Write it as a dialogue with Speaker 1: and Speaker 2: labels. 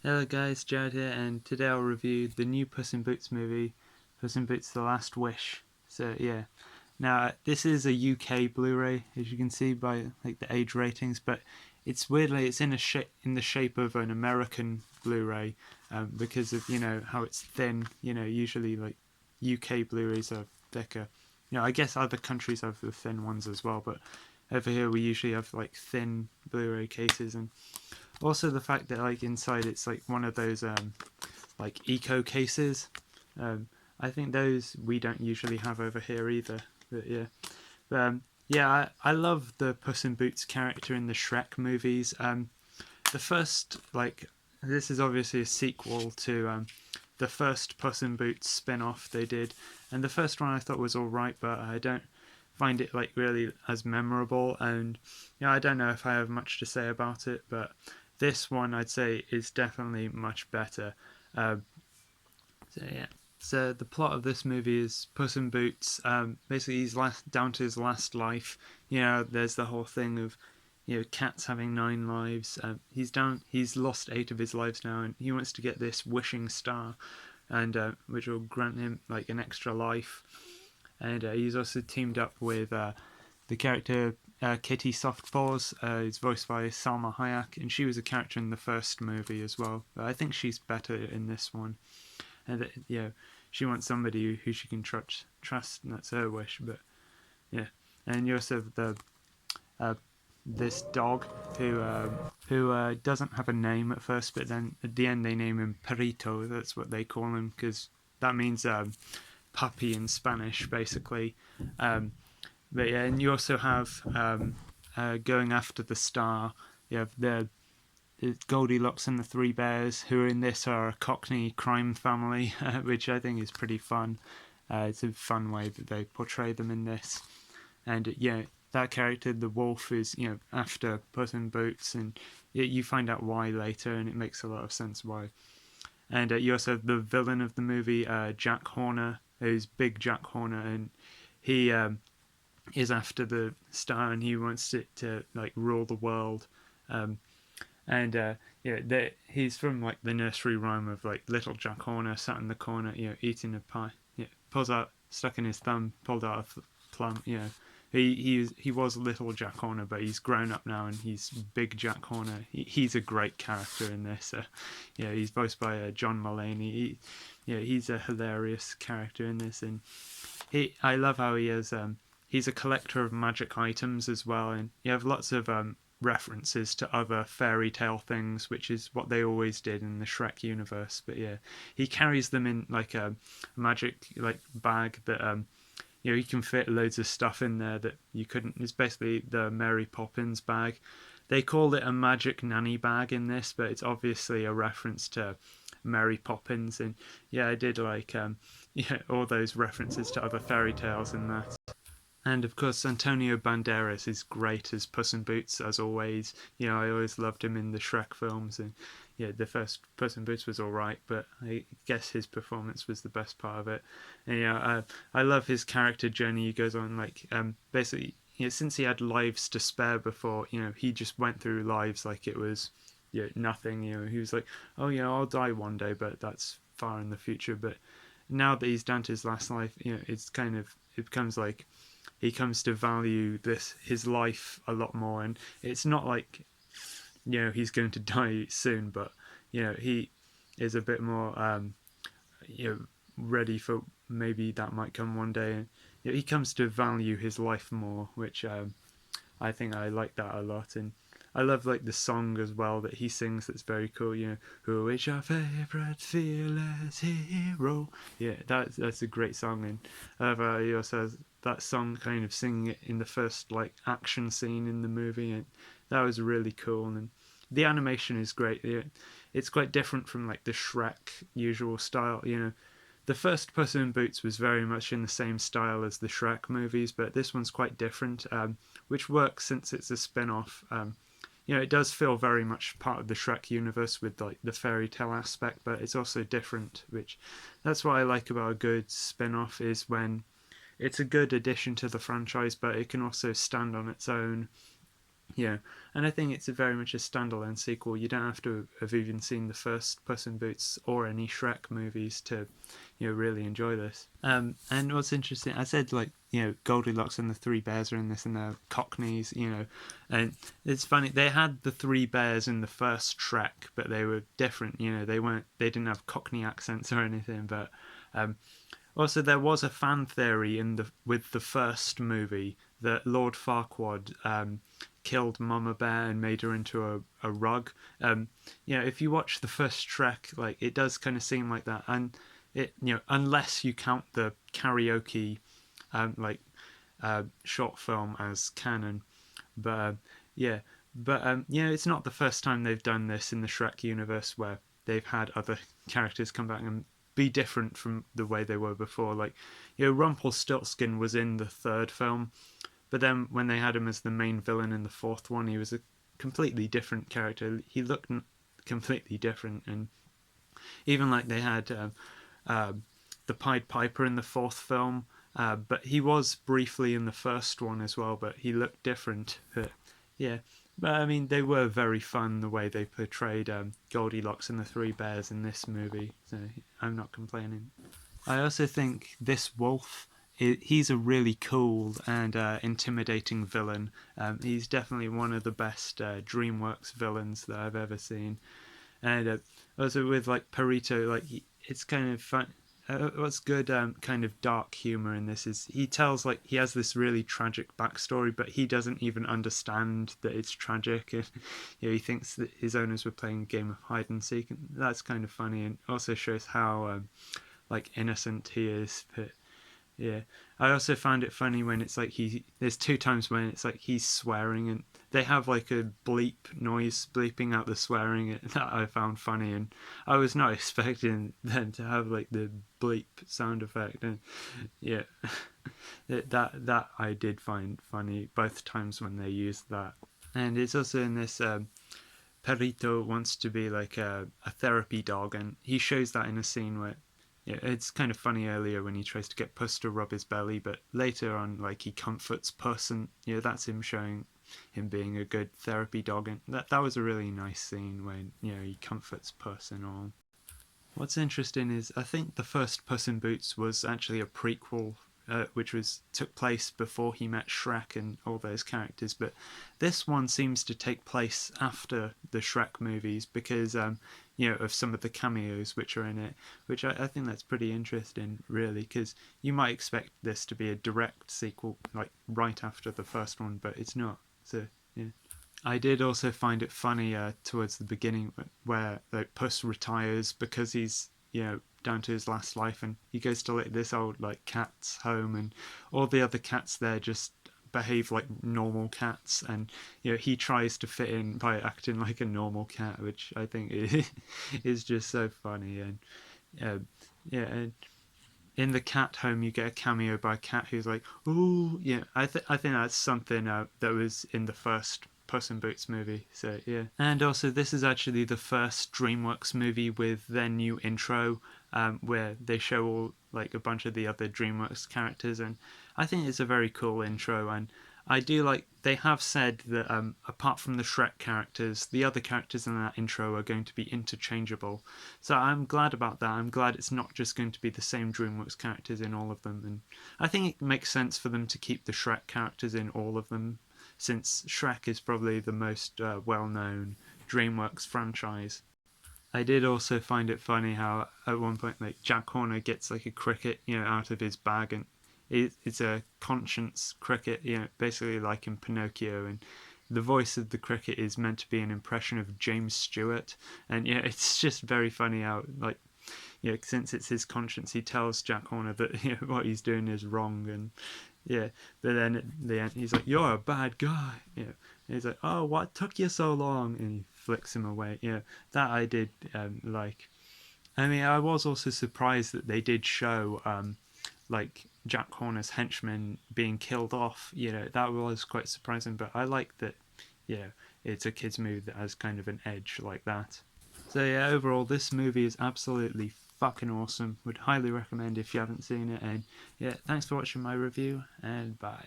Speaker 1: Hello guys, Jared here, and today I'll review the new Puss in Boots movie, Puss in Boots: The Last Wish. So yeah, now this is a UK Blu-ray, as you can see by like the age ratings, but it's in the shape of an American Blu-ray, because of how it's thin. Usually like UK Blu-rays are thicker. I guess other countries have the thin ones as well, but over here we usually have like thin Blu-ray cases. And also the fact that like inside it's like one of those like eco cases. I think those we don't usually have over here either. But yeah, yeah, I love the Puss in Boots character in the Shrek movies. The first like this is obviously a sequel to the first Puss in Boots spin-off they did, and the first one I thought was all right, but I don't find it like really as memorable. And I don't know if I have much to say about it, but this one I'd say is definitely much better. So yeah. So the plot of this movie is Puss in Boots. Basically, he's down to his last life. There's the whole thing of cats having 9 lives. He's lost 8 of his lives now, and he wants to get this wishing star, and which will grant him like an extra life. And he's also teamed up with the character Kitty Softpaws. Is voiced by Salma Hayek, and she was a character in the first movie as well. But I think she's better in this one. And she wants somebody who she can trust, and that's her wish. But yeah, and you also have the this dog who doesn't have a name at first, but then at the end they name him Perito. That's what they call him, because that means puppy in Spanish, basically. But yeah, and you also have going after the star. You have the Goldilocks and the Three Bears, who in this are a Cockney crime family, which I think is pretty fun. It's a fun way that they portray them in this. And that character, the wolf, is after Puss in Boots, and you find out why later, and it makes a lot of sense why. And you also have the villain of the movie, Jack Horner, who's Big Jack Horner, and he is after the star, and he wants it to like rule the world. And he's from like the nursery rhyme of like little Jack Horner sat in the corner, eating a pie. Pulls out, stuck in his thumb, pulled out a plum. He was little Jack Horner, but he's grown up now, and he's Big Jack Horner. He's a great character in this. He's voiced by John Mulaney. He's a hilarious character in this, and I love how he is. He's a collector of magic items as well, and you have lots of references to other fairy tale things, which is what they always did in the Shrek universe. But yeah, he carries them in like a magic like bag that he can fit loads of stuff in there that you couldn't. It's basically the Mary Poppins bag. They call it a magic nanny bag in this, but it's obviously a reference to Mary Poppins. And yeah, I did like all those references to other fairy tales in that. And of course, Antonio Banderas is great as Puss in Boots, as always. I always loved him in the Shrek films, and the first Puss in Boots was all right, but I guess his performance was the best part of it. And I love his character journey. He goes on like basically, since he had lives to spare before, he just went through lives like it was nothing. He was like, oh yeah, I'll die one day, but that's far in the future. But now that he's down to his last life, it becomes like he comes to value his life a lot more. And it's not like he's going to die soon, but he is a bit more ready for maybe that might come one day. And he comes to value his life more, which I think I like that a lot. And I love like the song as well that he sings. That's very cool. Who is your favorite fearless hero? Yeah, that's a great song. And I love how he also has that song kind of singing it in the first like action scene in the movie, and that was really cool. And the animation is great. It's quite different from like the Shrek usual style. The first Puss in Boots was very much in the same style as the Shrek movies, but this one's quite different, which works since it's a spin-off. It does feel very much part of the Shrek universe with like the fairy tale aspect, but it's also different, which that's what I like about a good spin-off, is when it's a good addition to the franchise, but it can also stand on its own. Yeah, and I think it's a very much a standalone sequel. You don't have to have even seen the first Puss in Boots or any Shrek movies to, really enjoy this. And what's interesting, I said like Goldilocks and the Three Bears are in this, and they're Cockneys, and it's funny they had the Three Bears in the first Shrek, but they were different. They didn't have Cockney accents or anything, but. Also, there was a fan theory with the first movie that Lord Farquaad killed Mama Bear and made her into a rug. If you watch the first Shrek, like it does kind of seem like that, and unless you count the karaoke, like short film as canon, but yeah, but it's not the first time they've done this in the Shrek universe where they've had other characters come back and be different from the way they were before. Like, Rumpelstiltskin was in the third film, but then when they had him as the main villain in the fourth one, he was a completely different character. He looked completely different, and even like they had the Pied Piper in the fourth film, but he was briefly in the first one as well, but he looked different. But yeah, but I mean, they were very fun the way they portrayed Goldilocks and the Three Bears in this movie, so I'm not complaining. I also think this wolf, he's a really cool and intimidating villain. He's definitely one of the best DreamWorks villains that I've ever seen. And also with like Perito, like it's kind of fun. What's good, kind of dark humor in this is he tells like he has this really tragic backstory, but he doesn't even understand that it's tragic. And he thinks that his owners were playing a game of hide and seek, and that's kind of funny, and also shows how like innocent he is. But yeah, I also found it funny when it's like there's two times when it's like he's swearing and they have like a bleep noise bleeping out the swearing that I found funny, and I was not expecting them to have like the bleep sound effect, and yeah, that I did find funny both times when they used that. And it's also in this Perito wants to be like a therapy dog, and he shows that in a scene where it's kind of funny earlier when he tries to get Puss to rub his belly, but later on, like he comforts Puss, and that's him showing him being a good therapy dog, and that was a really nice scene when he comforts Puss and all. What's interesting is I think the first Puss in Boots was actually a prequel, which took place before he met Shrek and all those characters. But this one seems to take place after the Shrek movies because of some of the cameos which are in it, which I think that's pretty interesting, really, because you might expect this to be a direct sequel, like right after the first one, but it's not. So yeah. I did also find it funny towards the beginning where like Puss retires because he's down to his last life, and he goes to like this old like cat's home, and all the other cats there just behave like normal cats, and he tries to fit in by acting like a normal cat, which I think is just so funny. And yeah, and in the cat home you get a cameo by a cat who's like, "Ooh, yeah." I think that's something that was in the first Puss in Boots movie. So yeah, and also this is actually the first DreamWorks movie with their new intro, where they show all like a bunch of the other DreamWorks characters, and I think it's a very cool intro. And I do like they have said that apart from the Shrek characters, the other characters in that intro are going to be interchangeable. So I'm glad about that. I'm glad it's not just going to be the same DreamWorks characters in all of them, and I think it makes sense for them to keep the Shrek characters in all of them, since Shrek is probably the most well-known DreamWorks franchise. I did also find it funny how at one point like Jack Horner gets like a cricket, out of his bag, and it's a conscience cricket, basically like in Pinocchio, and the voice of the cricket is meant to be an impression of James Stewart, and it's just very funny how like since it's his conscience, he tells Jack Horner that what he's doing is wrong, and but then at the end he's like, "You're a bad guy," and he's like, "Oh, what took you so long?" and he flicks him away. That I did like. I mean, I was also surprised that they did show like Jack Horner's henchmen being killed off. That was quite surprising, but I like that. It's a kids movie that has kind of an edge like that. So yeah, overall, this movie is absolutely fucking awesome. Would highly recommend if you haven't seen it. And yeah, thanks for watching my review, and bye.